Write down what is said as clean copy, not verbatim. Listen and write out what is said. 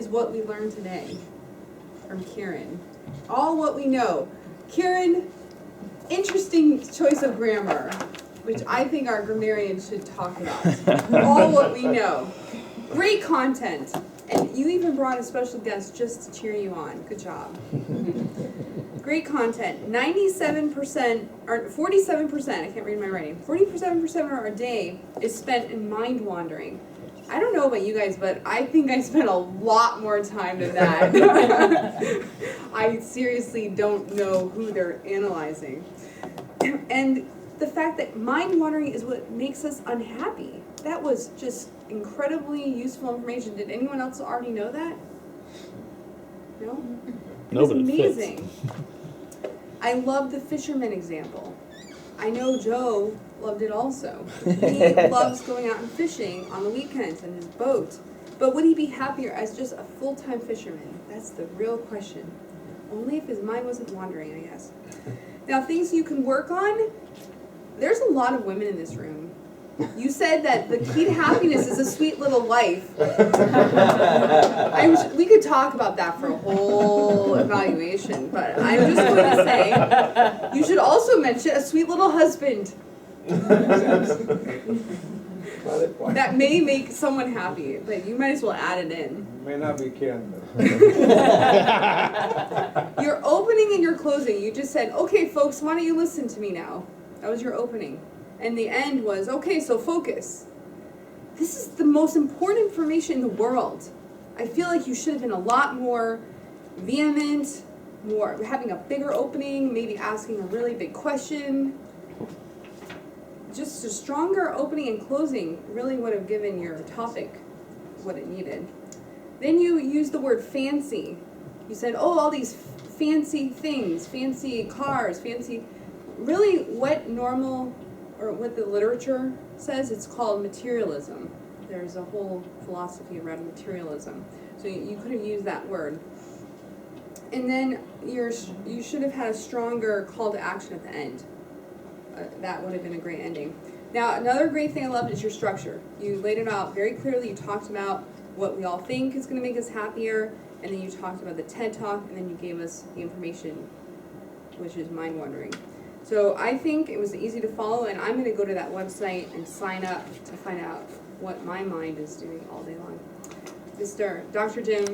is what we learned today from Kiran. All what we know. Kiran, interesting choice of grammar, which I think our grammarians should talk about. All what we know. Great content. And you even brought a special guest just to cheer you on. Good job. Great content. 97%, or 47%, I can't read my writing, 47% of our day is spent in mind wandering. I don't know about you guys, but I think I spent a lot more time than that. I seriously don't know who they're analyzing. And the fact that mind wandering is what makes us unhappy. That was just incredibly useful information. Did anyone else already know that? No? It was amazing. I love the fisherman example. I know Joe loved it also. He loves going out and fishing on the weekends in his boat. But would he be happier as just a full-time fisherman? That's the real question. Only if his mind wasn't wandering, I guess. Now, things you can work on. There's a lot of women in this room. You said that the key to happiness is a sweet little life. We could talk about that for a whole evaluation, but I'm just going to say you should also mention a sweet little husband. That may make someone happy, but you might as well add it in. May not be Kiran, though. Your opening and your closing, you just said, okay, folks, why don't you listen to me now? That was your opening. And the end was, okay, so focus. This is the most important information in the world. I feel like you should have been a lot more vehement, more having a bigger opening, maybe asking a really big question. Just a stronger opening and closing really would have given your topic what it needed. Then you used the word fancy. You said, oh, all these fancy things, fancy cars, fancy... Really, what normal, or what the literature says, it's called materialism. There's a whole philosophy around materialism. So you could have used that word. And then you should have had a stronger call to action at the end. That would have been a great ending. Now, another great thing I loved is your structure. You laid it out very clearly. You talked about what we all think is going to make us happier, and then you talked about the TED Talk, and then you gave us the information, which is mind-wandering. So I think it was easy to follow, and I'm going to go to that website and sign up to find out what my mind is doing all day long. Dr. Jim.